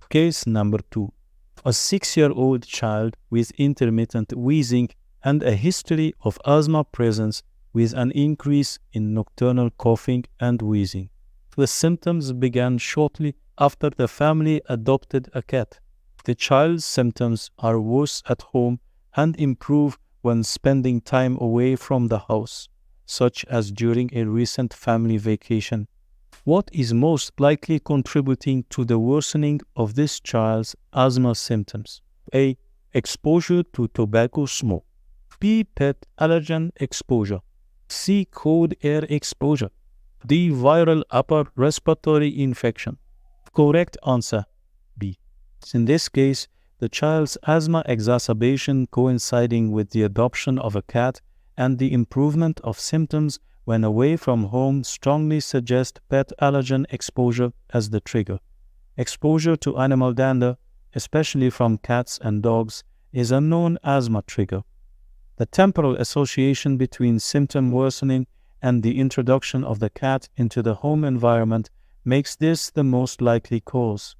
Case number 2. A 6-year-old child with intermittent wheezing and a history of asthma presence with an increase in nocturnal coughing and wheezing. The symptoms began shortly after the family adopted a cat. The child's symptoms are worse at home and improve when spending time away from the house, such as during a recent family vacation. What is most likely contributing to the worsening of this child's asthma symptoms? A. Exposure to tobacco smoke. B. Pet allergen exposure. C. Cold air exposure. D. Viral upper respiratory infection. Correct answer B. In this case, the child's asthma exacerbation coinciding with the adoption of a cat and the improvement of symptoms when away from home strongly suggest pet allergen exposure as the trigger. Exposure to animal dander, especially from cats and dogs, is a known asthma trigger. The temporal association between symptom worsening and the introduction of the cat into the home environment makes this the most likely cause.